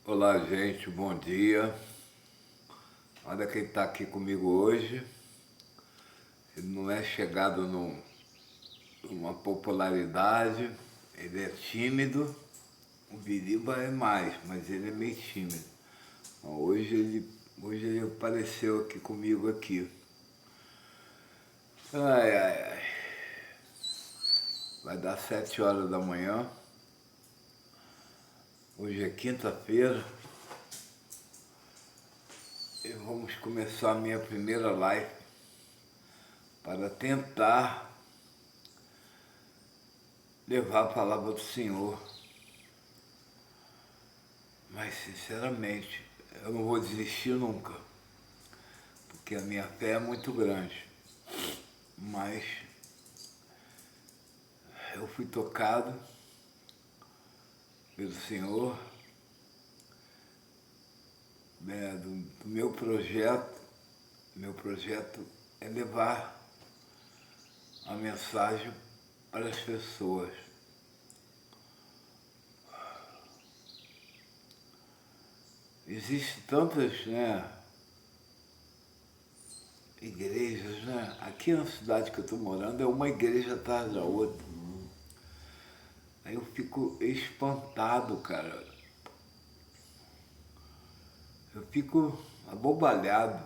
Olá, gente, bom dia. Olha quem está aqui comigo hoje. Ele não é chegado numa popularidade, ele é tímido. O Biriba é mais, mas ele é meio tímido. Hoje ele apareceu aqui comigo aqui. Ai, ai, ai. Vai dar 7 horas da manhã. Hoje é quinta-feira. E vamos começar a minha primeira live para tentar levar a palavra do Senhor. Mas, sinceramente, eu não vou desistir nunca, porque a minha fé é muito grande. Mas eu fui tocado pelo Senhor, né, do meu projeto. Meu projeto é levar a mensagem para as pessoas. Existem tantas, igrejas, né? Aqui na cidade que eu estou morando é uma igreja atrás da outra. Aí eu fico espantado, cara. Eu fico abobalhado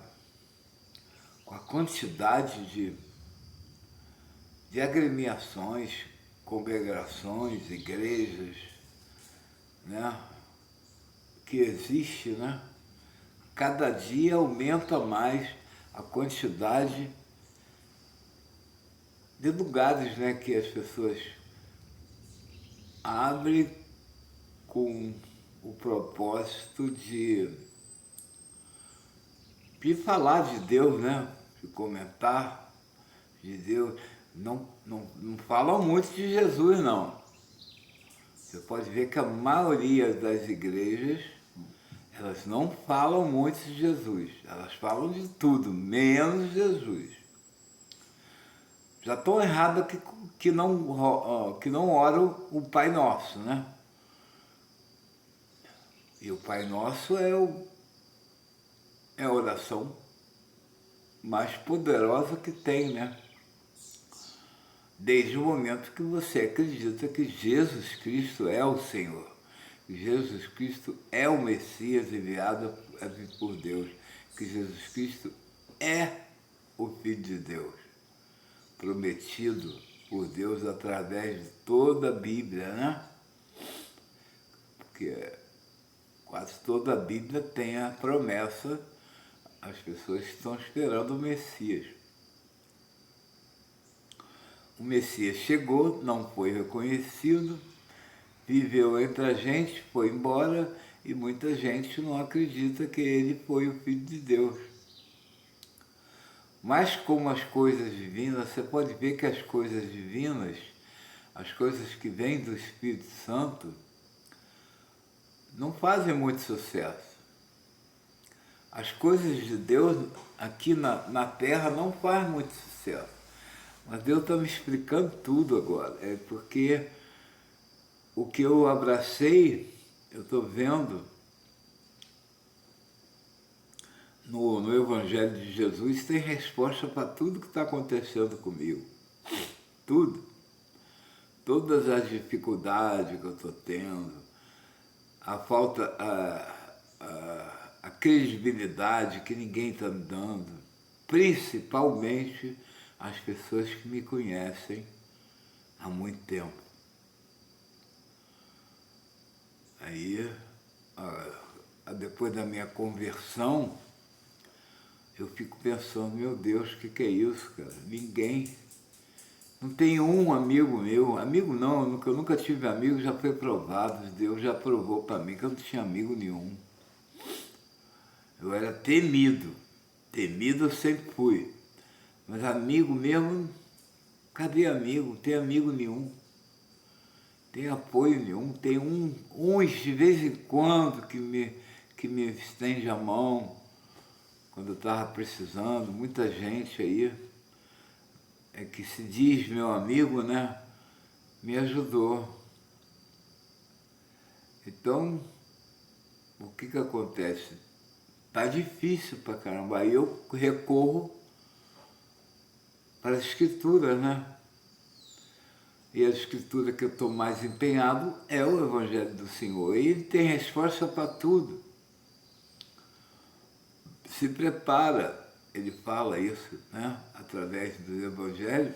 com a quantidade de agremiações, congregações, igrejas, né, que existe, né? Cada dia aumenta mais a quantidade de lugares, né, que as pessoas abrem com o propósito de falar de Deus, né? De comentar de Deus. Não falam muito de Jesus, não. Você pode ver que a maioria das igrejas, elas não falam muito de Jesus. Elas falam de tudo, menos Jesus. Já estão erradas que não oram o Pai Nosso, né? E o Pai Nosso é a oração mais poderosa que tem, né? Desde o momento que você acredita que Jesus Cristo é o Senhor, que Jesus Cristo é o Messias enviado por Deus, que Jesus Cristo é o Filho de Deus, prometido por Deus através de toda a Bíblia, né? Porque quase toda a Bíblia tem a promessa, as pessoas estão esperando o Messias. O Messias chegou, não foi reconhecido, viveu entre a gente, foi embora e muita gente não acredita que ele foi o Filho de Deus. Mas como as coisas divinas, você pode ver que as coisas divinas, as coisas que vêm do Espírito Santo, não fazem muito sucesso. As coisas de Deus aqui na Terra não fazem muito sucesso. Mas Deus está me explicando tudo agora. É porque o que eu abracei, eu estou vendo no Evangelho de Jesus, tem resposta para tudo que está acontecendo comigo. Tudo. Todas as dificuldades que eu estou tendo, a falta, a credibilidade que ninguém está me dando, principalmente as pessoas que me conhecem há muito tempo. Aí, depois da minha conversão, eu fico pensando, meu Deus, o que é isso, cara? Ninguém. Não tem um amigo meu, amigo não, eu nunca tive amigo, já foi provado, Deus já provou para mim que eu não tinha amigo nenhum. Eu era temido eu sempre fui, mas amigo mesmo, cadê amigo? Não tem amigo nenhum, tem apoio nenhum, tem uns de vez em quando que me estende a mão, quando eu estava precisando, muita gente aí, que se diz meu amigo, né, me ajudou. Então, o que que acontece? Tá difícil pra caramba. Aí eu recorro para a escritura, né? E a escritura que eu estou mais empenhado é o Evangelho do Senhor. E ele tem resposta para tudo. Se prepara, ele fala isso, né? Através do Evangelho.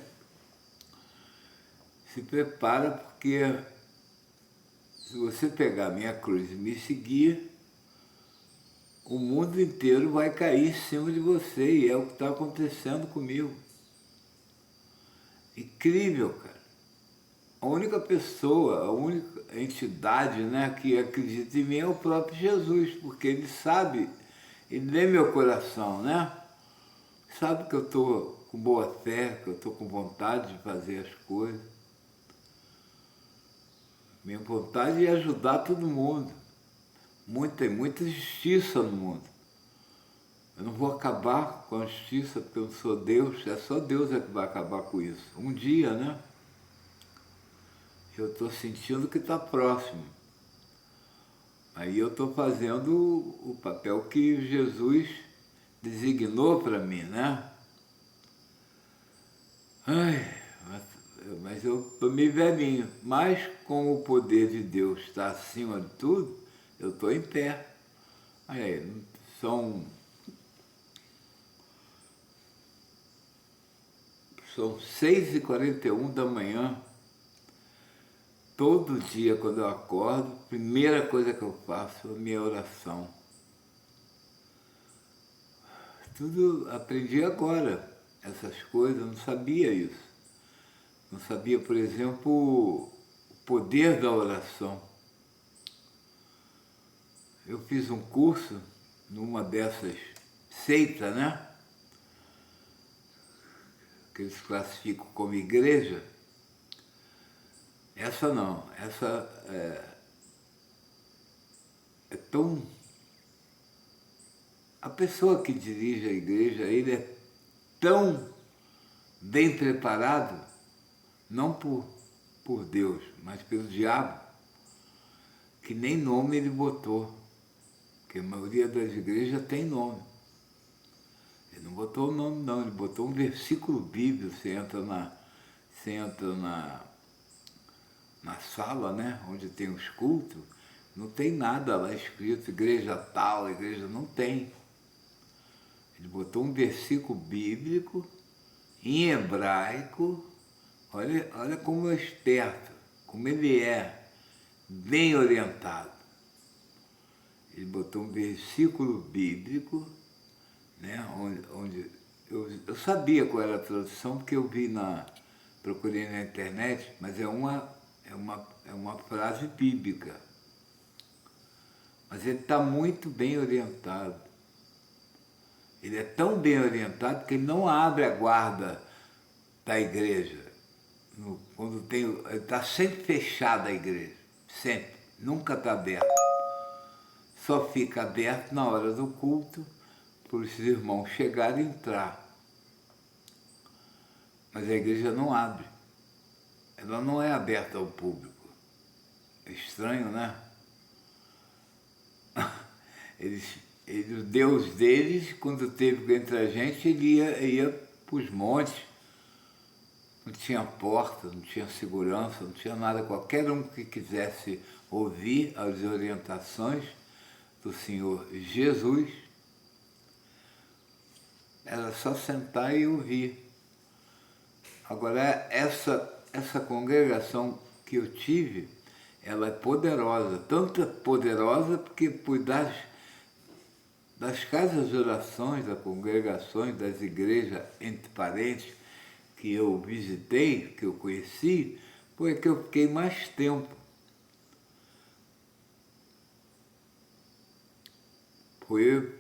Se prepara porque se você pegar a minha cruz e me seguir, o mundo inteiro vai cair em cima de você. E é o que está acontecendo comigo. Incrível, cara. A única pessoa, a única entidade, né, que acredita em mim é o próprio Jesus, porque ele sabe, ele lê meu coração, né? Sabe que eu estou com boa fé, que eu estou com vontade de fazer as coisas. Minha vontade é ajudar todo mundo. Tem muita justiça no mundo. Eu não vou acabar com a justiça porque eu não sou Deus, é só Deus é que vai acabar com isso. Um dia, né? Eu estou sentindo que está próximo. Aí eu estou fazendo o papel que Jesus designou para mim, né? Ai, mas eu estou meio velhinho. Mas como o poder de Deus está acima de tudo, eu estou em pé. Aí, são 6h41 da manhã. Todo dia, quando eu acordo, a primeira coisa que eu faço é a minha oração. Tudo aprendi agora, essas coisas, eu não sabia isso. Não sabia, por exemplo, o poder da oração. Eu fiz um curso numa dessas seitas, né? Que eles classificam como igreja. Essa não, essa é tão... A pessoa que dirige a igreja, ele é tão bem preparado, não por Deus, mas pelo diabo, que nem nome ele botou. Porque a maioria das igrejas tem nome. Ele não botou o nome não, ele botou um versículo bíblico, você entra na sala, né, onde tem os cultos, não tem nada lá escrito, igreja tal, igreja não tem. Ele botou um versículo bíblico em hebraico, olha como é esperto, como ele é bem orientado. Ele botou um versículo bíblico, né, onde eu sabia qual era a tradução, porque eu procurei na internet, mas é uma frase bíblica. Mas ele está muito bem orientado. Ele é tão bem orientado que ele não abre a guarda da igreja. Quando está sempre fechada a igreja, sempre, nunca está aberta. Só fica aberto na hora do culto, para os irmãos chegarem e entrar. Mas a igreja não abre. Ela não é aberta ao público. É estranho, né? O Deus deles, quando teve entre a gente, ele ia para os montes. Não tinha porta, não tinha segurança, não tinha nada. Qualquer um que quisesse ouvir as orientações do Senhor Jesus, era só sentar e ouvir. Agora, essa congregação que eu tive, ela é poderosa, tanto poderosa porque por das casas de orações, das congregações, das igrejas, entre parentes, que eu visitei, que eu conheci, foi que eu fiquei mais tempo. Foi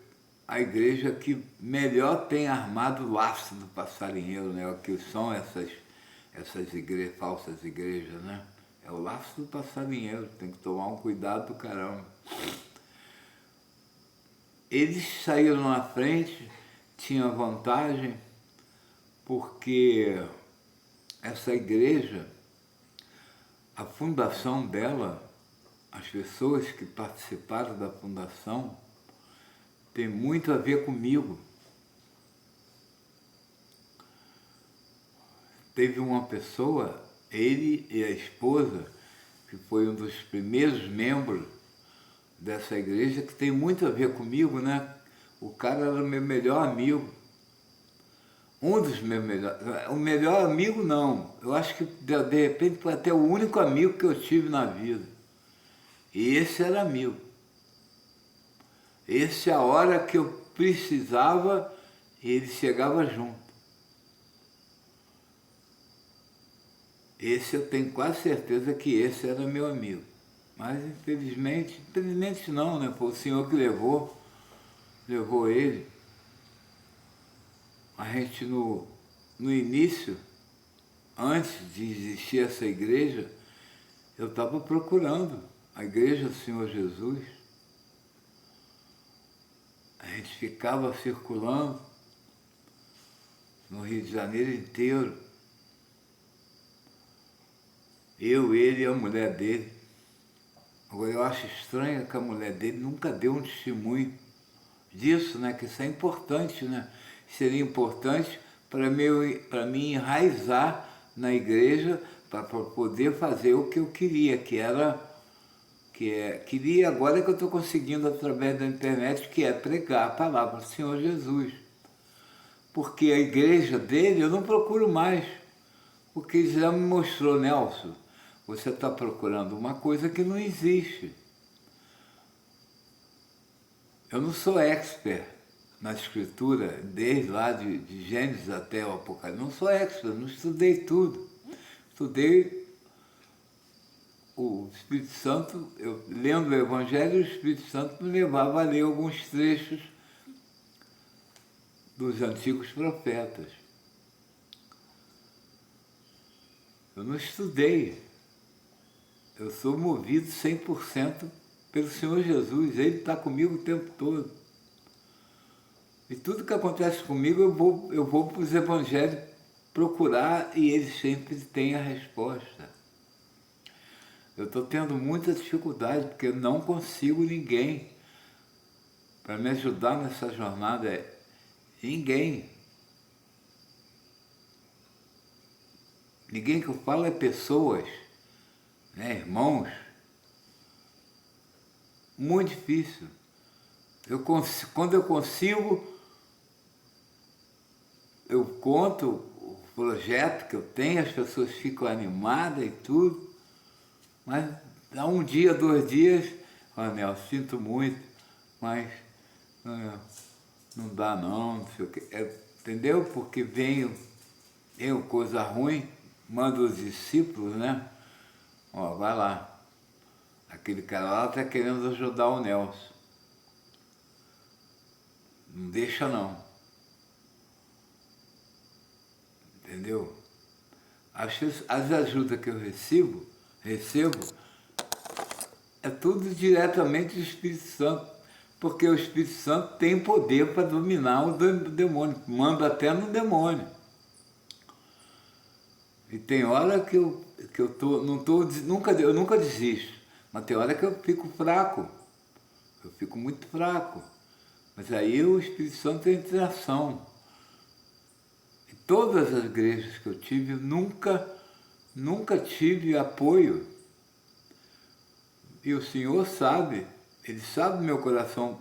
a igreja que melhor tem armado o laço do passarinheiro, né? O que são essas falsas igrejas, né? É o laço do passarinheiro, tem que tomar um cuidado do caramba. Eles saíram na frente, tinham vantagem, porque essa igreja, a fundação dela as pessoas que participaram da fundação têm muito a ver comigo. Teve uma pessoa, ele e a esposa, que foi um dos primeiros membros dessa igreja, que tem muito a ver comigo, né? O cara era o meu melhor amigo. Um dos meus melhores... O melhor amigo, não. Eu acho que, de repente, foi até o único amigo que eu tive na vida. E esse era amigo. Esse, a hora que eu precisava, ele chegava junto. Esse eu tenho quase certeza que esse era meu amigo. Mas infelizmente não, né? Foi o Senhor que levou ele. A gente no início, antes de existir essa igreja, eu estava procurando a igreja do Senhor Jesus. A gente ficava circulando no Rio de Janeiro inteiro. Eu, ele e a mulher dele. Agora, eu acho estranho que a mulher dele nunca deu um testemunho disso, né? Que isso é importante, né? Seria importante para mim enraizar na igreja, para poder fazer o que eu queria, queria agora que eu estou conseguindo através da internet, que é pregar a palavra do Senhor Jesus. Porque a igreja dele eu não procuro mais, porque ele já me mostrou, Nelson, você está procurando uma coisa que não existe. Eu não sou expert na escritura, desde lá de Gênesis até o Apocalipse. Não sou expert, não estudei tudo. Estudei o Espírito Santo, eu lendo o Evangelho, o Espírito Santo me levava a ler alguns trechos dos antigos profetas. Eu não estudei. Eu sou movido 100% pelo Senhor Jesus. Ele está comigo o tempo todo. E tudo que acontece comigo, eu vou para os evangelhos procurar e eles sempre têm a resposta. Eu estou tendo muita dificuldade porque eu não consigo ninguém para me ajudar nessa jornada. Ninguém. Ninguém que eu falo é pessoas, né, irmãos. Muito difícil. Quando eu consigo, eu conto o projeto que eu tenho, as pessoas ficam animadas e tudo, mas dá um dia, 2 dias, Nelson, sinto muito, mas não dá não sei o quê. Entendeu? Porque veio coisa ruim, manda os discípulos, né? Ó, vai lá. Aquele cara lá está querendo ajudar o Nelson. Não deixa não. Entendeu? As ajudas que eu recebo, é tudo diretamente do Espírito Santo. Porque o Espírito Santo tem poder para dominar o demônio. Manda até no demônio. E tem hora que eu nunca desisto. Mas tem hora que eu fico fraco. Eu fico muito fraco. Mas aí o Espírito Santo entra em ação. E todas as igrejas que eu tive, nunca tive apoio. E o Senhor sabe, Ele sabe do meu coração,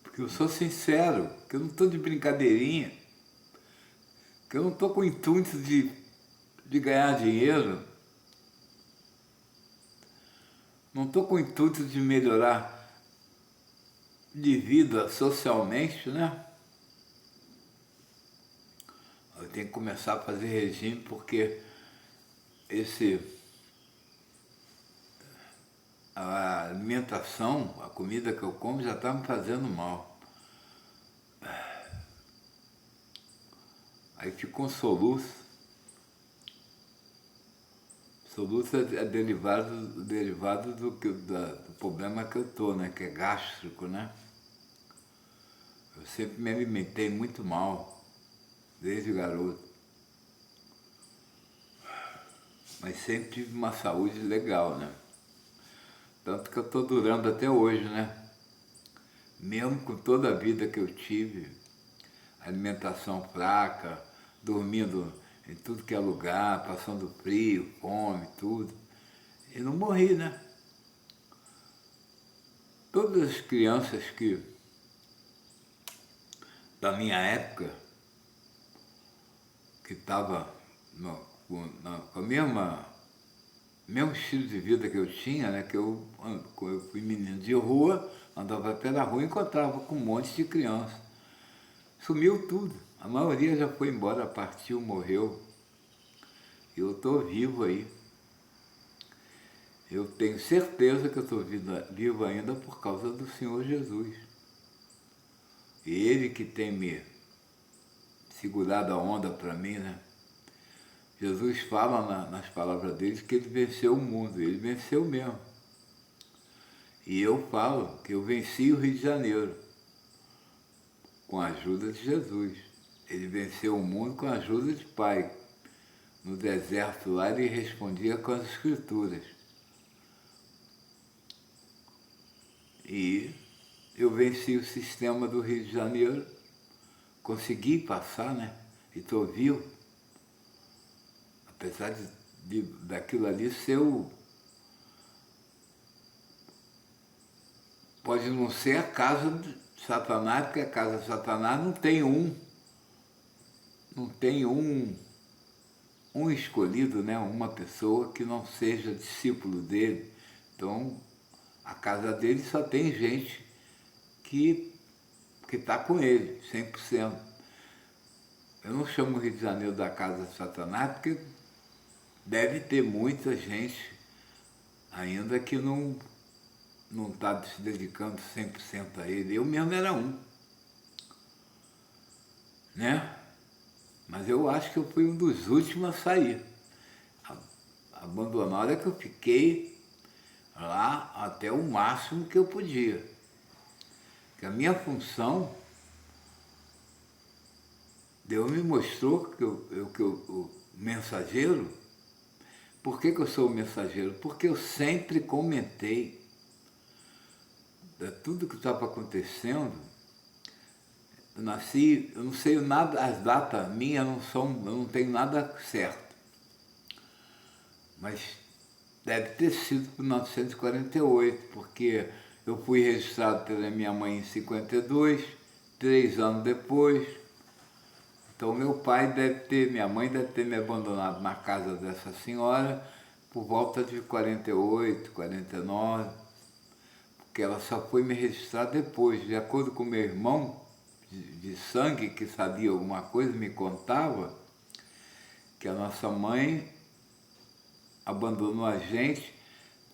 porque eu sou sincero, que eu não estou de brincadeirinha, que eu não estou com o intuito de ganhar dinheiro, não estou com o intuito de melhorar de vida socialmente, né? Eu tenho que começar a fazer regime porque a alimentação, a comida que eu como já está me fazendo mal. Aí fica um soluço. Soluço é derivado do problema que eu estou, né? Que é gástrico, né? Eu sempre me alimentei muito mal, desde garoto. mas sempre tive uma saúde legal, né? Tanto que eu estou durando até hoje, né? Mesmo com toda a vida que eu tive, alimentação fraca, dormindo em tudo que é lugar, passando frio, fome, tudo. E não morri, né? Todas as crianças da minha época, que estavam com a mesmo estilo de vida que eu tinha, né? Que quando eu fui menino de rua, andava pela rua e encontrava com um monte de criança. Sumiu tudo. A maioria já foi embora, partiu, morreu. E eu estou vivo aí. Eu tenho certeza que eu estou vivo ainda por causa do Senhor Jesus. E Ele que tem me segurado a onda para mim, né? Jesus fala nas palavras dele que ele venceu o mundo, ele venceu mesmo. E eu falo que eu venci o Rio de Janeiro com a ajuda de Jesus. Ele venceu o mundo com a ajuda de Pai. No deserto lá ele respondia com as Escrituras. E eu venci o sistema do Rio de Janeiro, consegui passar, né? E estou vivo. Apesar daquilo ali ser pode não ser a casa de Satanás, porque a casa de Satanás não tem um escolhido, né? Uma pessoa que não seja discípulo dele. Então, a casa dele só tem gente que está com ele, 100%. Eu não chamo o Rio de Janeiro da casa de Satanás, porque deve ter muita gente ainda que não está se dedicando 100% a ele. Eu mesmo era um, né? Mas eu acho que eu fui um dos últimos a sair. Abandonar, a hora que eu fiquei lá até o máximo que eu podia. Que a minha função, Deus me mostrou que o mensageiro, por que eu sou o mensageiro? Porque eu sempre comentei de tudo que estava acontecendo. Eu nasci, eu não sei nada, as datas minhas eu não tenho nada certo. Mas deve ter sido por 1948, porque eu fui registrado pela minha mãe em 52, 3 anos depois. Então minha mãe deve ter me abandonado na casa dessa senhora por volta de 48, 49, porque ela só foi me registrar depois. De acordo com meu irmão de sangue, que sabia alguma coisa, me contava que a nossa mãe abandonou a gente,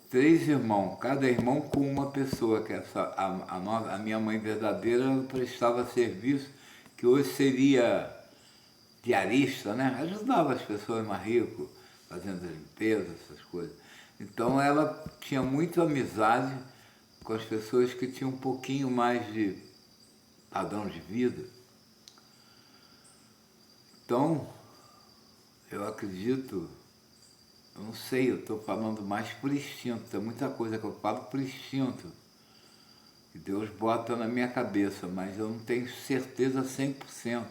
3 irmãos, cada irmão com uma pessoa, que a minha mãe verdadeira prestava serviço, que hoje seria diarista, né? Ajudava as pessoas mais ricas, fazendo limpeza, essas coisas. Então ela tinha muita amizade com as pessoas que tinham um pouquinho mais de padrão de vida. Então, eu acredito, eu não sei, eu estou falando mais por instinto, tem muita coisa que eu falo por instinto, que Deus bota na minha cabeça, mas eu não tenho certeza 100%.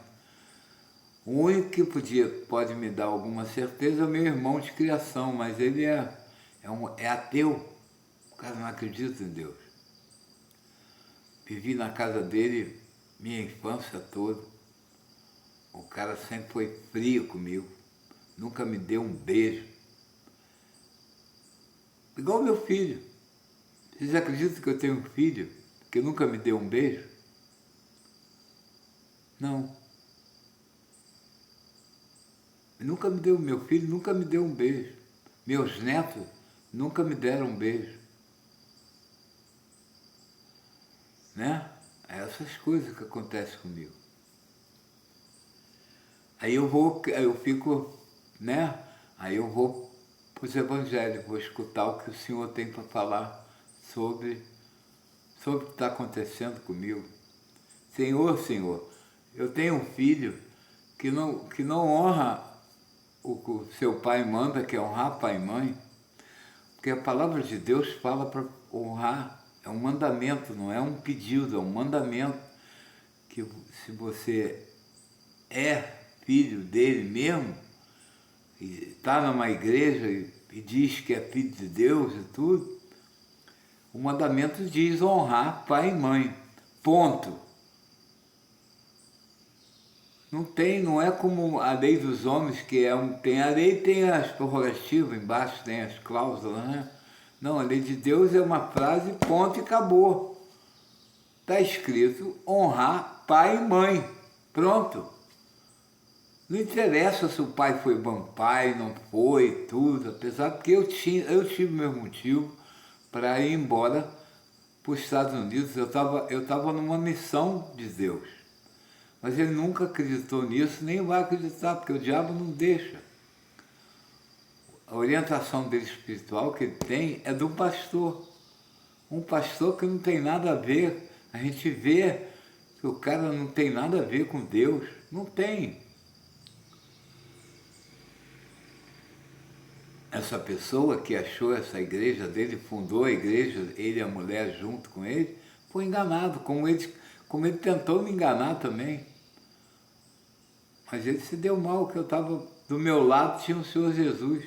O único que pode me dar alguma certeza é o meu irmão de criação, mas ele é ateu, o cara não acredita em Deus. Vivi na casa dele minha infância toda, o cara sempre foi frio comigo, nunca me deu um beijo. Igual meu filho. Vocês acreditam que eu tenho um filho que nunca me deu um beijo? Não. Meu filho nunca me deu um beijo. Meus netos nunca me deram um beijo. Né? É essas coisas que acontecem comigo. Aí eu fico, né? Aí eu vou para os evangelhos, vou escutar o que o Senhor tem para falar sobre o que está acontecendo comigo. Senhor, eu tenho um filho que não honra o que o seu pai manda, que é honrar pai e mãe, porque a palavra de Deus fala para honrar, é um mandamento, não é um pedido, é um mandamento, que se você é filho dele mesmo, e está numa igreja e diz que é filho de Deus e tudo, o mandamento diz honrar pai e mãe, ponto. Não é como a lei dos homens, que tem a lei, tem as prerrogativas embaixo, tem as cláusulas, né? Não, a lei de Deus é uma frase, ponto e acabou. Está escrito honrar pai e mãe, pronto. Não interessa se o pai foi bom pai, não foi, tudo, apesar que eu tive meu motivo para ir embora para os Estados Unidos. Eu tava numa missão de Deus. Mas ele nunca acreditou nisso, nem vai acreditar, porque o diabo não deixa. A orientação dele espiritual que ele tem é do pastor. Um pastor que não tem nada a ver. A gente vê que o cara não tem nada a ver com Deus. Não tem. Essa pessoa que achou essa igreja dele, fundou a igreja, ele e a mulher junto com ele, foi enganado, como ele tentou me enganar também. Mas ele se deu mal, que eu estava do meu lado, tinha o Senhor Jesus.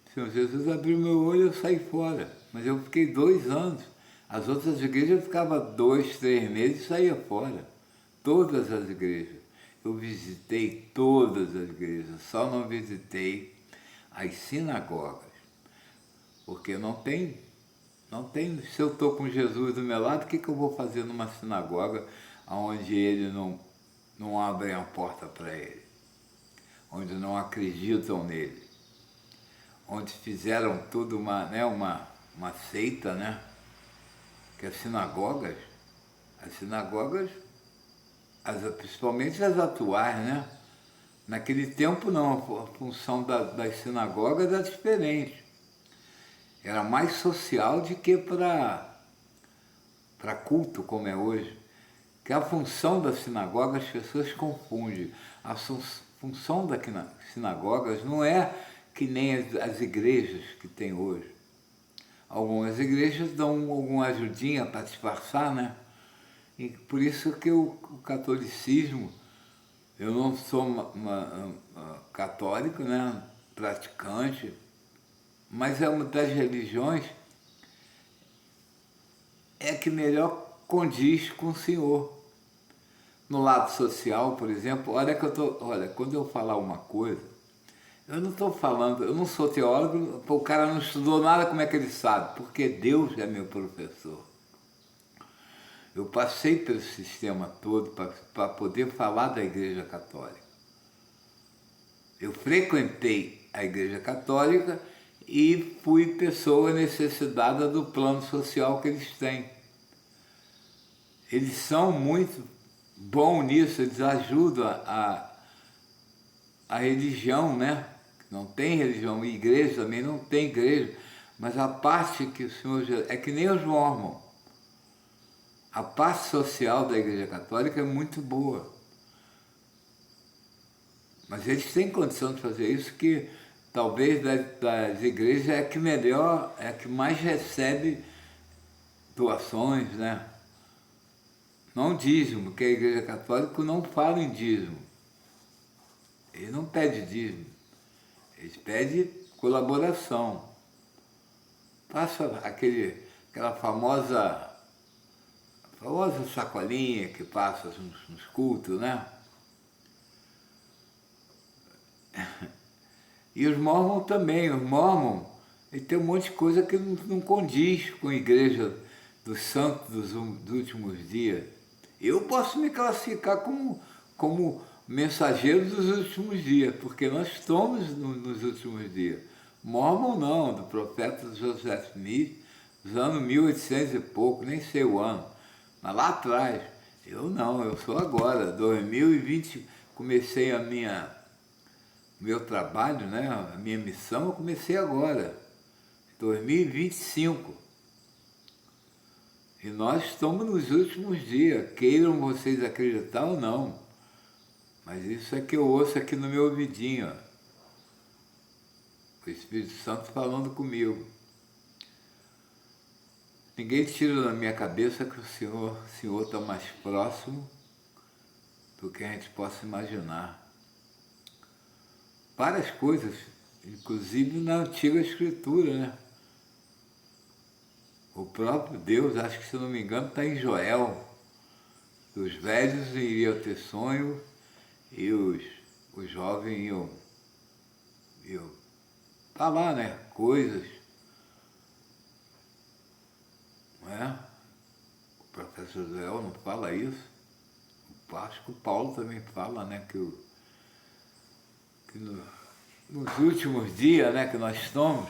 O Senhor Jesus abriu meu olho e eu saí fora. Mas eu fiquei 2 anos. As outras igrejas eu ficava 2, 3 meses e saía fora. Todas as igrejas. Eu visitei todas as igrejas, só não visitei as sinagogas. Porque não tem. Se eu estou com Jesus do meu lado, o que eu vou fazer numa sinagoga onde ele não abre a porta para ele? Onde não acreditam nele? Onde fizeram tudo uma seita, né? Que as sinagogas, principalmente as atuais, né? Naquele tempo não, a função das sinagogas era diferente. Era mais social do que para culto, como é hoje. Que a função da sinagoga as pessoas confundem. A função das sinagogas não é que nem as igrejas que tem hoje. Algumas igrejas dão alguma ajudinha para disfarçar, né? E por isso que o catolicismo, eu não sou uma católico, né? Praticante, mas é uma das religiões que melhor condiz com o Senhor. No lado social, por exemplo, quando eu falar uma coisa, eu não estou falando, eu não sou teólogo, o cara não estudou nada, como é que ele sabe? Porque Deus é meu professor. Eu passei pelo sistema todo para poder falar da Igreja Católica. Eu frequentei a Igreja Católica e fui pessoa necessitada do plano social que eles têm. Eles são muito bons nisso, eles ajudam a religião, né? Não tem religião, e igreja também não tem igreja, mas a parte que o Senhor é que nem os mormons. A parte social da Igreja Católica é muito boa. Mas eles têm condição de fazer isso, que talvez das igrejas é a que melhor, é a que mais recebe doações, né? Não dízimo, que a Igreja Católica não fala em dízimo. Ele não pede dízimo, ele pede colaboração. Passa aquela famosa sacolinha que passa nos cultos, né? E os mormons também, ele tem um monte de coisa que não condiz com a igreja dos santos dos últimos dias. Eu posso me classificar como mensageiro dos últimos dias, porque nós estamos nos últimos dias. Mormon não, do profeta Joseph Smith, dos anos 1800 e pouco, nem sei o ano, mas lá atrás. Eu não, eu sou agora, 2020, comecei meu trabalho, né, a minha missão, eu comecei agora, 2025. E nós estamos nos últimos dias, queiram vocês acreditar ou não. Mas isso é que eu ouço aqui no meu ouvidinho, ó. O Espírito Santo falando comigo. Ninguém tira da minha cabeça que o Senhor está mais próximo do que a gente possa imaginar. Várias coisas, inclusive na antiga escritura, né? O próprio Deus, acho que se não me engano, está em Joel. Os velhos iriam ter sonho e os jovens iam falar, né? Coisas. Não é? O professor Joel não fala isso. Acho que o Paulo também fala, né? Que nos últimos dias, né, que nós estamos.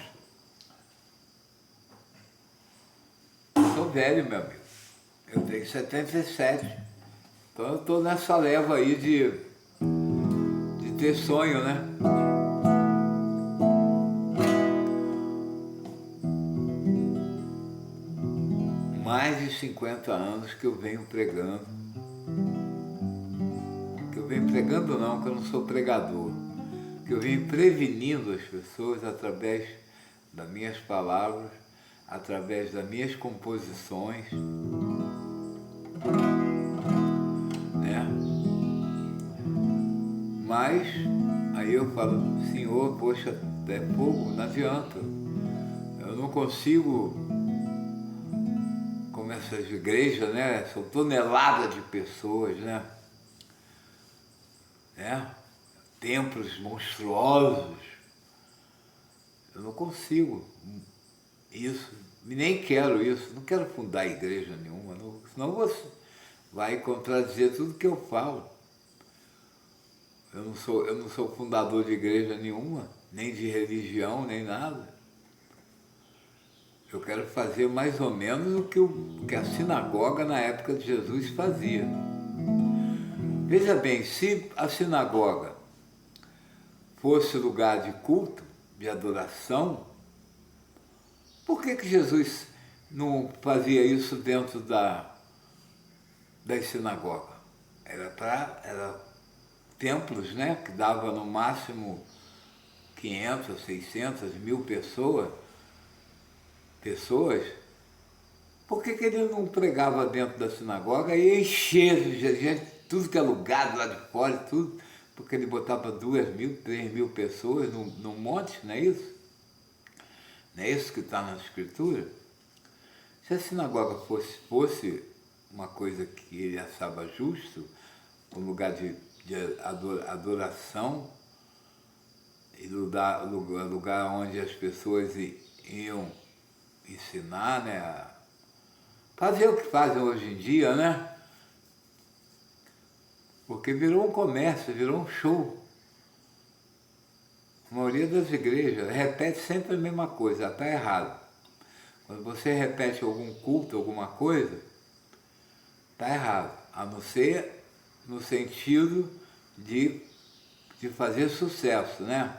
Eu sou velho, meu amigo. Eu tenho 77. Então eu estou nessa leva aí de ter sonho, né? Mais de 50 anos que eu venho pregando. Que eu venho pregando não, que eu não sou pregador. Que eu venho prevenindo as pessoas através das minhas palavras, através das minhas composições, né? Mas aí eu falo, Senhor, poxa, é fogo, não adianta. Eu não consigo, como essas igrejas, né? São toneladas de pessoas, né? Templos monstruosos. Eu não consigo isso, nem quero isso, não quero fundar igreja nenhuma, não, senão você vai contradizer tudo que eu falo. Eu não sou fundador de igreja nenhuma, nem de religião, nem nada. Eu quero fazer mais ou menos o que a sinagoga na época de Jesus fazia. Veja bem, se a sinagoga fosse lugar de culto, de adoração, por que Jesus não fazia isso dentro das sinagogas? Era templos, né, que dava no máximo 500, 600, 1000 pessoas. Por que ele não pregava dentro da sinagoga e encher de gente, tudo que é lugar lá de fora, tudo, porque ele botava 2.000, 3.000 pessoas num monte, não é isso? Não é isso que está na escritura? Se a sinagoga fosse uma coisa que ele achava justo, um lugar de adoração, e lugar onde as pessoas iam ensinar, né, a fazer o que fazem hoje em dia, né? Porque virou um comércio, virou um show. A maioria das igrejas repete sempre a mesma coisa, está errado. Quando você repete algum culto, alguma coisa, está errado, a não ser no sentido de fazer sucesso, né?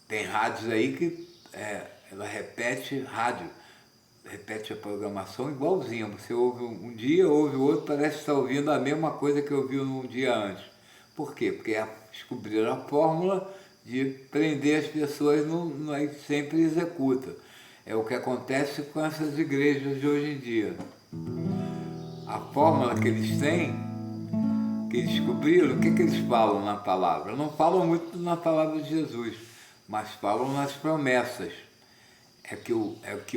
Tem rádios aí que ela repete a programação igualzinha. Você ouve um dia, ouve o outro, parece que está ouvindo a mesma coisa que ouviu um dia antes. Por quê? Porque descobriram a fórmula de prender as pessoas, aí sempre executa. É o que acontece com essas igrejas de hoje em dia. A fórmula que eles têm, que descobriram, o que eles falam na palavra? Não falam muito na palavra de Jesus, mas falam nas promessas. É que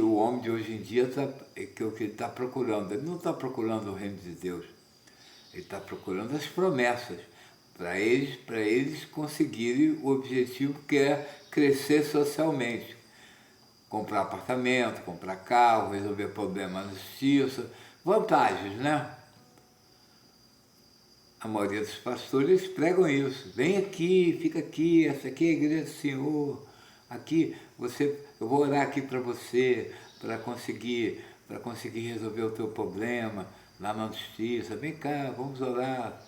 o homem de hoje em dia que ele está procurando. Ele não está procurando o reino de Deus. Ele está procurando as promessas para eles conseguirem o objetivo que é crescer socialmente. Comprar apartamento, comprar carro, resolver problemas na justiça, vantagens, né? A maioria dos pastores pregam isso. Vem aqui, fica aqui, essa aqui é a igreja do Senhor. Aqui eu vou orar aqui para você, para conseguir resolver o teu problema lá na justiça. Vem cá, vamos orar,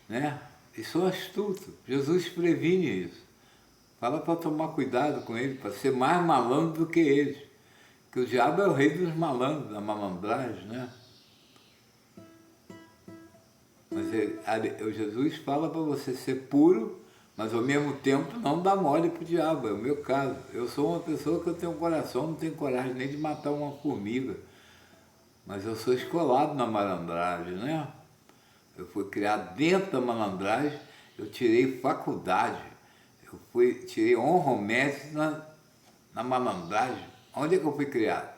né? E são astutos. Jesus previne isso. Fala para tomar cuidado com ele, para ser mais malandro do que eles. Porque o diabo é o rei dos malandros, da malandragem, né? Mas o Jesus fala para você ser puro, mas ao mesmo tempo não dá mole pro diabo, é o meu caso. Eu sou uma pessoa que eu tenho um coração, não tenho coragem nem de matar uma formiga. Mas eu sou escolado na malandragem, né? Eu fui criado dentro da malandragem, eu tirei faculdade, tirei honra ao mestre na malandragem. Onde é que eu fui criado?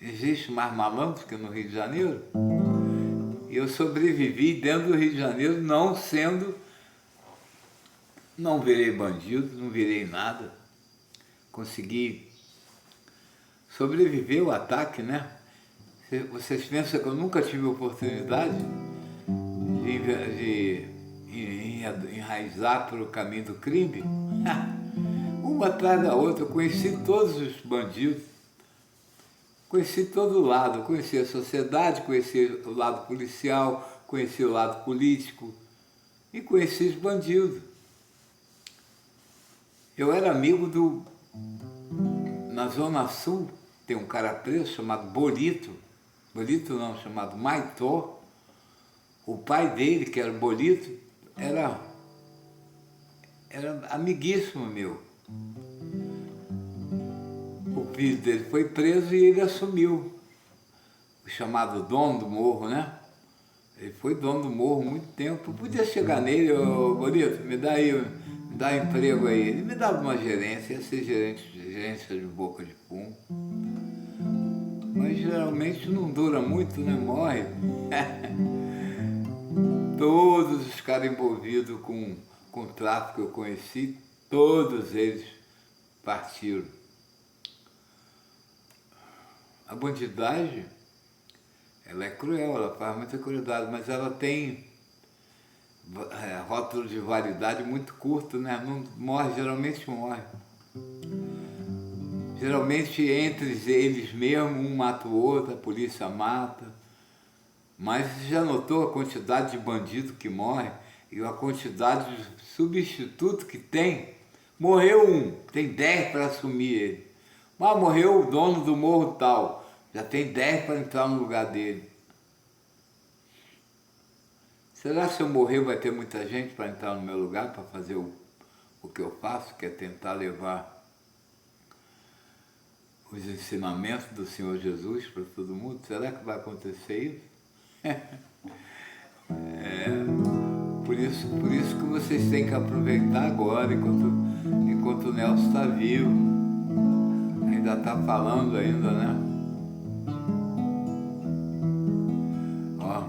Existe mais malandro que no Rio de Janeiro? E eu sobrevivi dentro do Rio de Janeiro, não virei bandido, não virei nada. Consegui sobreviver ao ataque, né? Vocês pensam que eu nunca tive oportunidade de enraizar pelo caminho do crime? Uma atrás da outra, eu conheci todos os bandidos. Conheci todo lado, conheci a sociedade, conheci o lado policial, conheci o lado político e conheci os bandidos. Eu era amigo na Zona Sul, tem um cara preso chamado Bolito não, chamado Maitó. O pai dele, que era Bolito, era amiguíssimo meu. O filho dele foi preso e ele assumiu o chamado dono do morro, né? Ele foi dono do morro há muito tempo. Eu podia chegar nele, Bolito, me dá emprego aí. Ele me dava uma gerência, ia ser gerência de boca de fumo. Mas geralmente não dura muito, né? Morre. Todos os caras envolvidos com tráfico que eu conheci, todos eles partiram. A bandidagem, ela é cruel, ela faz muita crueldade, mas ela tem rótulo de validade muito curto, né? Não morre, geralmente morre. Geralmente entre eles mesmo, um mata o outro, a polícia mata. Mas você já notou a quantidade de bandido que morre e a quantidade de substituto que tem? Morreu um, tem 10 para assumir ele. Mas morreu o dono do morro tal, já tem 10 para entrar no lugar dele. Será que se eu morrer vai ter muita gente para entrar no meu lugar, para fazer o que eu faço, que é tentar levar os ensinamentos do Senhor Jesus para todo mundo? Será que vai acontecer isso? Por isso que vocês têm que aproveitar agora, enquanto o Nelson está vivo. Ainda está falando ainda, né? Ó.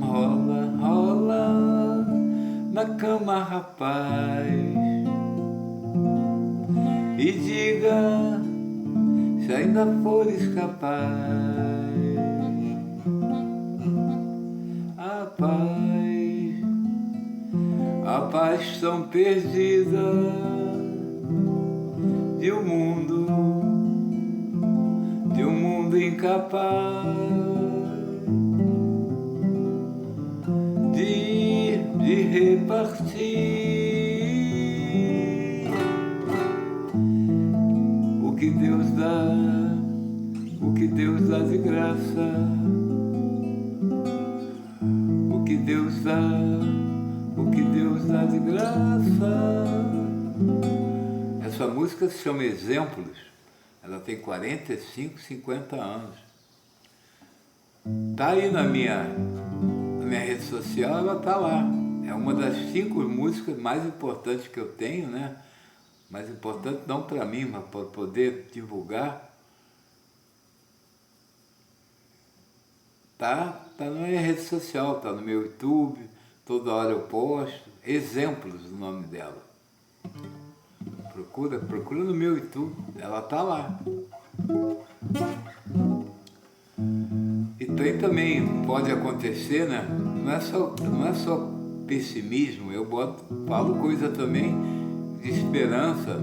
Rola, rola na cama, rapaz, e diga se ainda fores capaz. A paz tão perdida de um mundo incapaz de repartir o que Deus dá de graça, o que Deus dá de graça. Essa música se chama Exemplos, ela tem 45, 50 anos. Tá aí na minha rede social, ela tá lá. É uma das 5 músicas mais importantes que eu tenho, né? Mais importante não para mim, mas para poder divulgar. Tá na minha rede social, tá no meu YouTube, toda hora eu posto. Exemplos, o nome dela. Procura no meu YouTube, ela tá lá. E tem também, pode acontecer, né? Não é só pessimismo, eu falo coisa também de esperança.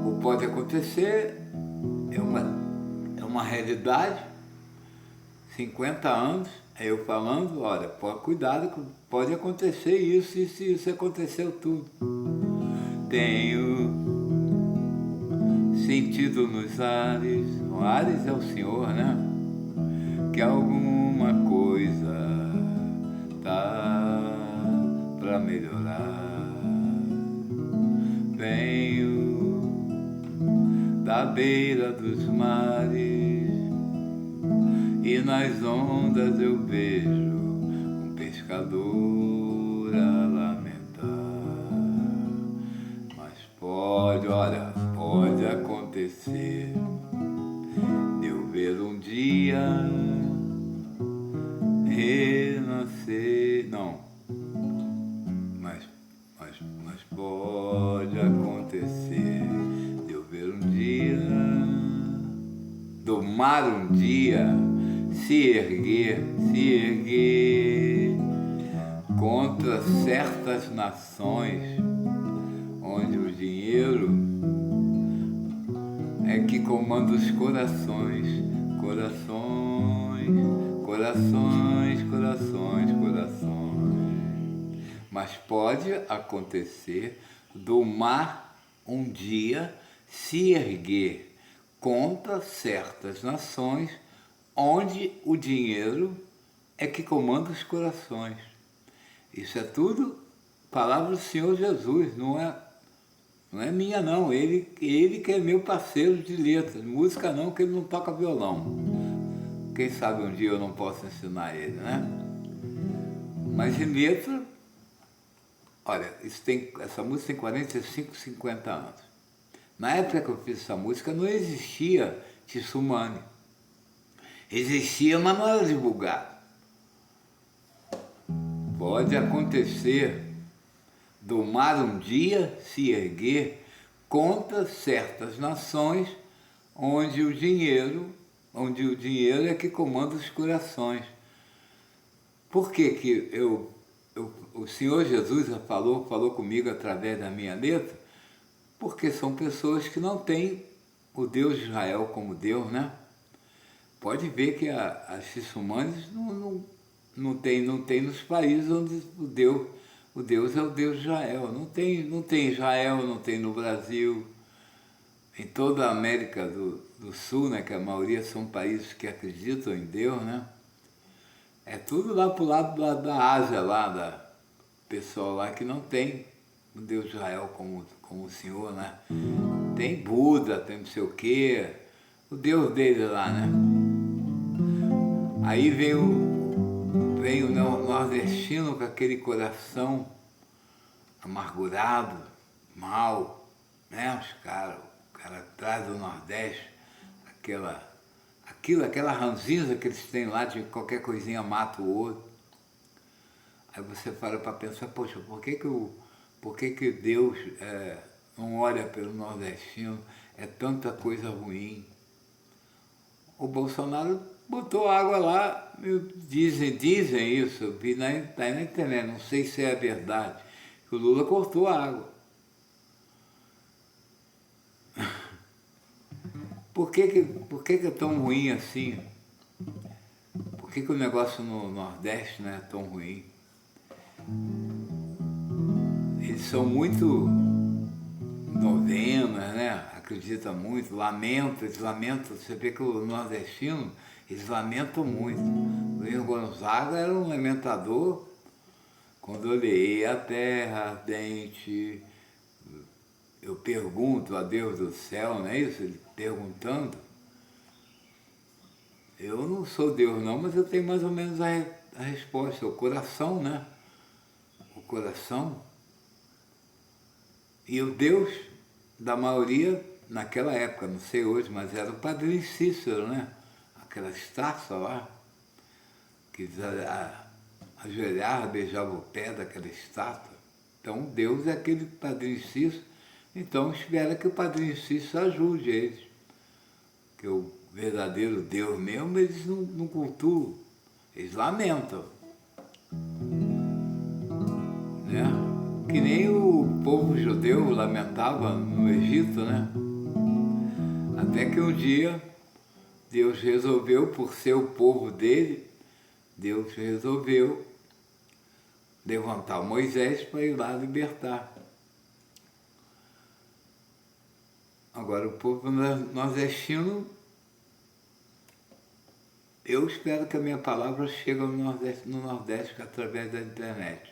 O pode acontecer é uma realidade. 50 anos, é eu falando, olha, cuidado, pode acontecer isso, isso aconteceu tudo. Tenho sentido nos ares, o ares é o Senhor, né? Que alguma coisa melhorar. Venho da beira dos mares e nas ondas eu vejo um pescador a lamentar. Mas pode acontecer de eu ver um dia renascer. Não, mas pode acontecer de eu ver um dia, do mar um dia se erguer contra certas nações onde o dinheiro é que comanda os corações. Mas pode acontecer do mar um dia se erguer contra certas nações onde o dinheiro é que comanda os corações. Isso é tudo palavra do Senhor Jesus, não é minha não. Ele que é meu parceiro de letras, música não, que ele não toca violão. Quem sabe um dia eu não posso ensinar ele, né? Mas em letra, olha, essa música tem 45, 50 anos. Na época que eu fiz essa música não existia Tissumane. Existia, mas não era divulgado. Pode acontecer do mar um dia se erguer contra certas nações onde o dinheiro é que comanda os corações. Por que o Senhor Jesus falou comigo através da minha letra? Porque são pessoas que não têm o Deus de Israel como Deus, né? Pode ver que as Tissumanes não tem nos países onde o Deus é o Deus de Israel. Não tem Israel, não tem no Brasil. Em toda a América do Sul, né, que a maioria são países que acreditam em Deus, né? É tudo lá pro lado da Ásia, lá, da pessoal lá que não tem o Deus de Israel como o Senhor, né? Tem Buda, tem não sei o quê, o Deus dele lá, né? Aí vem o nordestino com aquele coração amargurado, mal, né? O cara traz do Nordeste aquela ranzinza que eles têm lá, de qualquer coisinha mata o outro. Aí você para pensar, poxa, por que Deus não olha pelo nordestino? É tanta coisa ruim. O Bolsonaro botou água lá, dizem isso, eu vi na internet, não sei se é verdade, que o Lula cortou a água. Por que é tão ruim assim? Por que o negócio no Nordeste não é tão ruim? Eles são muito novenas, né? Acredita muito, eles lamentam. Você vê que o nordestino, eles lamentam muito. O Luiz Gonzaga era um lamentador. Quando eu olhei a terra ardente, eu pergunto a Deus do céu, não é isso? Ele perguntando. Eu não sou Deus não, mas eu tenho mais ou menos a resposta, o coração, né? O coração. E o Deus da maioria, naquela época, não sei hoje, mas era o Padre Cícero, né? Aquela estátua lá, que ajoelhava, beijava o pé daquela estátua. Então Deus é aquele Padre Cícero, então espera que o Padre Cícero ajude eles. Que o verdadeiro Deus mesmo, eles não cultuam, eles lamentam. Né? Que nem o povo judeu lamentava no Egito, né? Até que um dia Deus resolveu, por ser o povo dele, Deus resolveu levantar Moisés para ir lá libertar. Agora o povo nordestino, eu espero que a minha palavra chegue no Nordeste através da internet.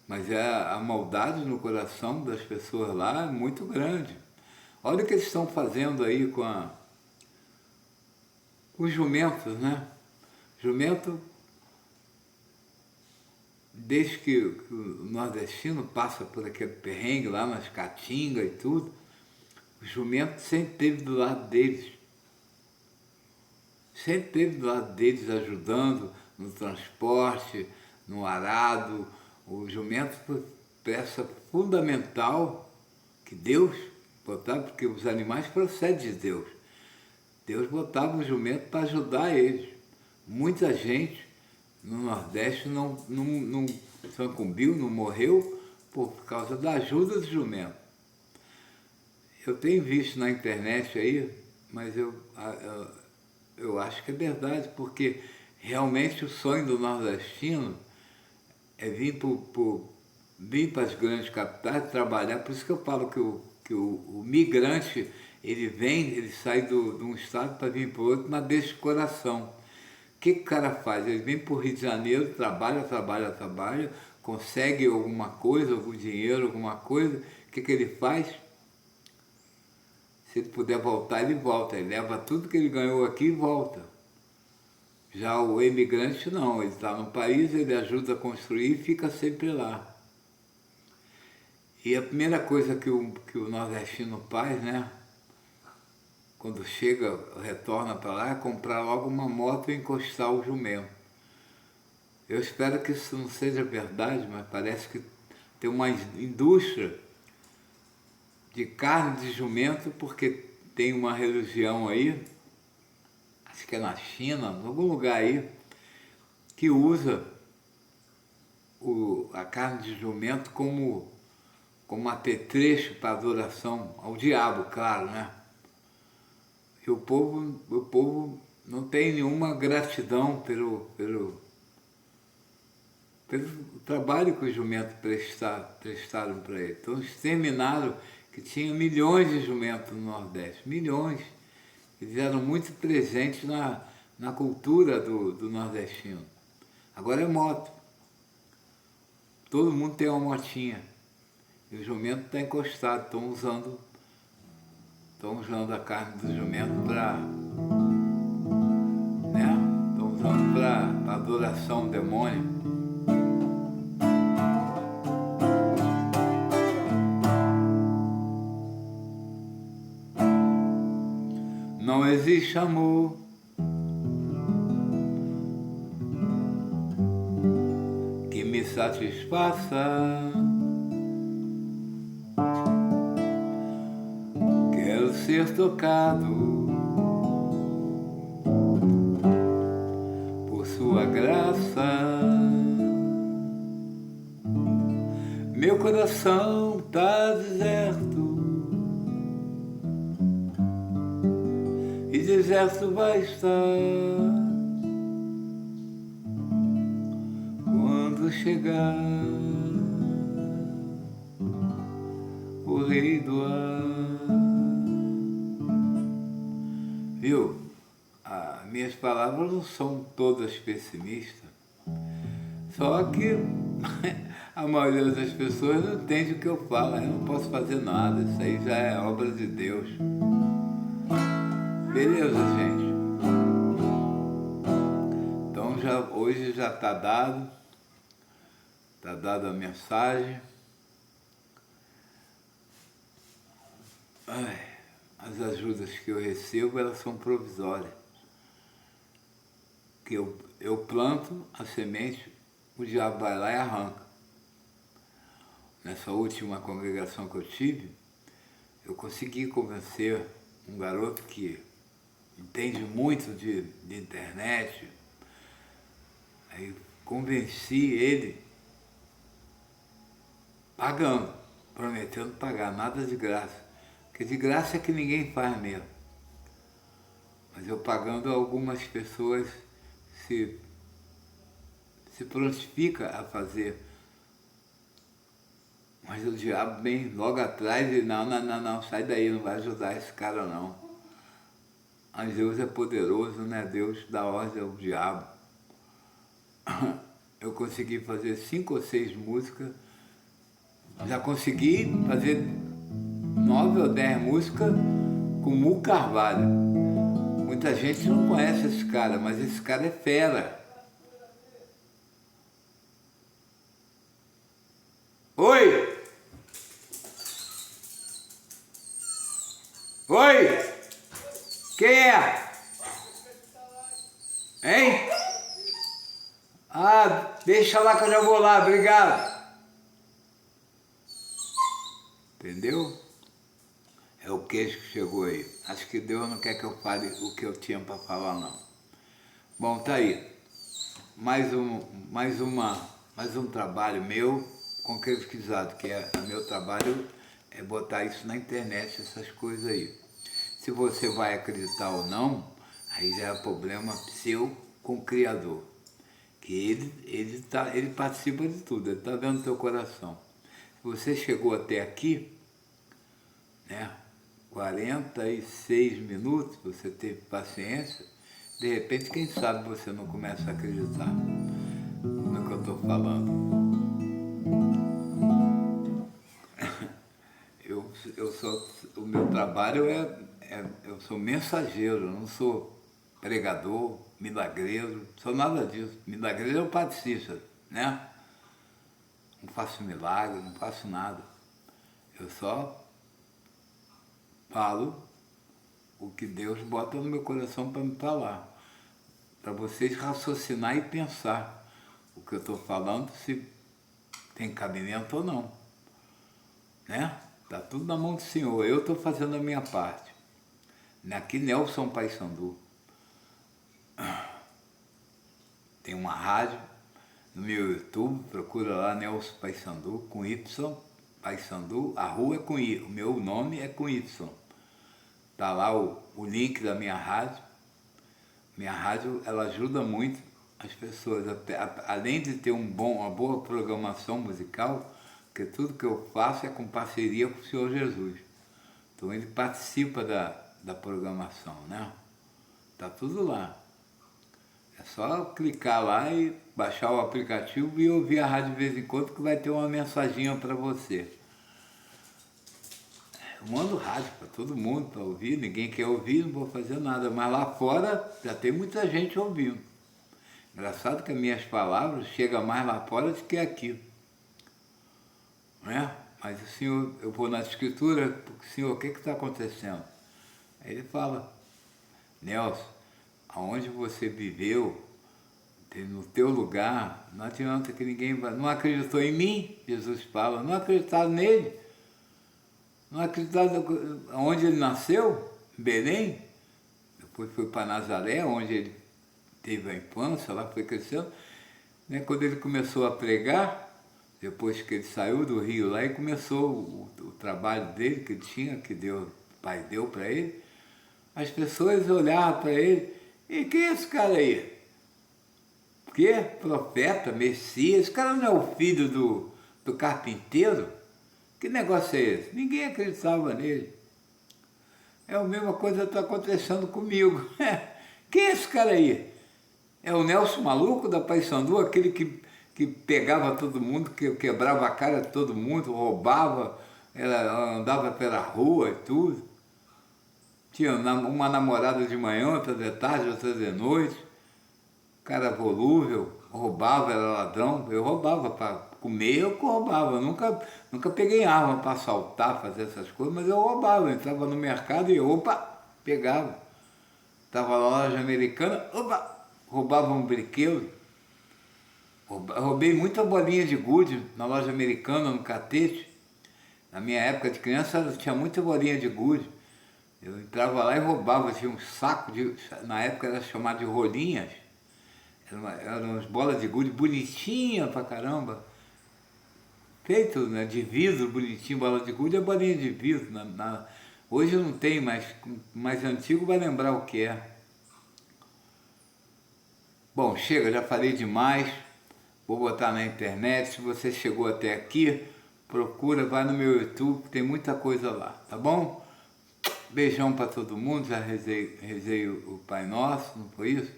Mas a maldade no coração das pessoas lá é muito grande. Olha o que eles estão fazendo aí com os jumentos, né? Jumento, desde que o nordestino passa por aquele perrengue lá nas caatingas e tudo, o jumento sempre esteve do lado deles. Sempre esteve do lado deles ajudando no transporte, no arado. O jumento foi peça fundamental que Deus botava, porque os animais procedem de Deus. Deus botava o jumento para ajudar eles. Muita gente no Nordeste não sucumbiu, não morreu por causa da ajuda do jumento. Eu tenho visto na internet aí, mas eu acho que é verdade, porque realmente o sonho do nordestino é vir para as grandes capitais trabalhar. Por isso que eu falo que o migrante, ele sai de um estado para vir para o outro, mas deixa o coração. O que o cara faz? Ele vem para o Rio de Janeiro, trabalha, consegue alguma coisa, algum dinheiro, alguma coisa. O que ele faz? Se ele puder voltar, ele volta. Ele leva tudo que ele ganhou aqui e volta. Já o imigrante não, ele está no país, ele ajuda a construir e fica sempre lá. E a primeira coisa que o nordestino faz, né? Quando chega, retorna para lá, é comprar logo uma moto e encostar o jumento. Eu espero que isso não seja verdade, mas parece que tem uma indústria de carne de jumento, porque tem uma religião aí, acho que é na China, em algum lugar aí, que usa a carne de jumento como apetrecho para adoração ao diabo, claro, né? E o povo não tem nenhuma gratidão pelo trabalho que os jumentos prestaram para ele. Então eles terminaram que tinha milhões de jumentos no Nordeste, milhões. Eles eram muito presentes na cultura do nordestino. Agora é moto. Todo mundo tem uma motinha. E o jumento está encostado, estão usando a carne do jumento para, né? Estão usando para adoração ao demônio. Não existe amor que me satisfaça. Quero ser tocado por sua graça. Meu coração tá deserto e deserto vai estar quando chegar o Rei do Ar. Viu? Minhas palavras não são todas pessimistas, só que a maioria das pessoas não entende o que eu falo. Eu não posso fazer nada, isso aí já é obra de Deus. Beleza, gente? Então hoje já está dada a mensagem. As ajudas que eu recebo, elas são provisórias. Que eu planto a semente, o diabo vai lá e arranca. Nessa última congregação que eu tive, eu consegui convencer um garoto que entende muito de internet. Aí convenci ele pagando, prometendo pagar, nada de graça. Porque de graça é que ninguém faz mesmo. Mas eu pagando, algumas pessoas se prontifica a fazer. Mas o diabo vem logo atrás e não, sai daí, não vai ajudar esse cara não. Mas Deus é poderoso, né? Deus dá ordem ao diabo. Eu consegui fazer 5 ou 6 músicas Já consegui fazer 9 ou 10 músicas com Mu Carvalho. Muita gente não conhece esse cara, mas esse cara é fera. Oi! Oi! Quem é? Hein? Ah, deixa lá que eu já vou lá, obrigado. Entendeu? É o queijo que chegou aí. Acho que Deus não quer que eu fale o que eu tinha para falar, não. Bom, tá aí. Mais um trabalho meu concretizado, que é meu trabalho é botar isso na internet, essas coisas aí. Se você vai acreditar ou não, aí já é problema seu com o Criador. Que ele participa de tudo, ele está vendo o teu coração. Se você chegou até aqui, né, 46 minutos, você teve paciência, de repente, quem sabe você não começa a acreditar no que eu estou falando. O meu trabalho eu sou mensageiro, eu não sou pregador, milagreiro, sou nada disso. Milagreiro é o paticista, né? Não faço milagre, não faço nada. Eu só falo o que Deus bota no meu coração para me falar. Para vocês raciocinar e pensar o que eu estou falando, se tem cabimento ou não. Né? Está tudo na mão do Senhor, eu estou fazendo a minha parte. Aqui Nelson Paissandu. Tem uma rádio no meu YouTube, procura lá Nelson Paissandu, com Y, Paissandu, a rua é com I, o meu nome é com Y. Está lá o link da minha rádio. Minha rádio, ela ajuda muito as pessoas, além de ter uma boa programação musical, porque tudo que eu faço é com parceria com o Senhor Jesus. Então ele participa da programação, né? Tá tudo lá. É só clicar lá e baixar o aplicativo e ouvir a rádio de vez em quando, que vai ter uma mensaginha para você. Eu mando rádio para todo mundo para ouvir, ninguém quer ouvir, não vou fazer nada. Mas lá fora já tem muita gente ouvindo. Engraçado que as minhas palavras chegam mais lá fora do que aqui. Não é? Mas o Senhor, eu vou na escritura, Senhor, o que está acontecendo? Aí ele fala, Nelson, aonde você viveu, no teu lugar, não adianta que ninguém não acreditou em mim, Jesus fala, não acreditaram nele, não acreditaram onde ele nasceu, em Belém, depois foi para Nazaré, onde ele teve a infância, lá foi crescendo, né? Quando ele começou a pregar, depois que ele saiu do Rio lá e começou o trabalho dele, que tinha, que Deus, o Pai deu para ele, as pessoas olhavam para ele, e quem é esse cara aí? Que? Profeta, Messias, esse cara não é o filho do carpinteiro? Que negócio é esse? Ninguém acreditava nele. É a mesma coisa que está acontecendo comigo. Quem é esse cara aí? É o Nelson Maluco da Paissandu, aquele que pegava todo mundo, que quebrava a cara de todo mundo, roubava, andava pela rua e tudo. Tinha uma namorada de manhã, outra de tarde, outra de noite. Cara volúvel, roubava, era ladrão. Eu roubava para comer, eu roubava. Nunca peguei arma para assaltar, fazer essas coisas, mas eu roubava. Eu entrava no mercado e opa, pegava. Estava na loja americana, opa, roubava um brinquedo. Roubei muita bolinha de gude na loja americana, no Catete. Na minha época de criança tinha muita bolinha de gude. Eu entrava lá e roubava, tinha um saco na época era chamado de rolinhas. Eram umas bolas de gude bonitinhas pra caramba. Feito, né, de vidro, bonitinho, bola de gude é bolinha de vidro. Hoje não tem, mas mais antigo vai lembrar o que é. Bom, chega, já falei demais. Vou botar na internet. Se você chegou até aqui, procura, vai no meu YouTube, tem muita coisa lá, tá bom? Beijão para todo mundo, já rezei o Pai Nosso, não foi isso?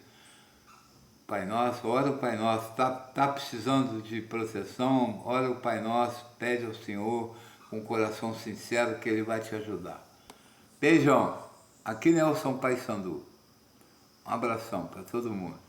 Pai Nosso, ora o Pai Nosso, tá precisando de proteção, ora o Pai Nosso, pede ao Senhor com um coração sincero que Ele vai te ajudar. Beijão, aqui Nelson Pai Sandu. Um abração para todo mundo.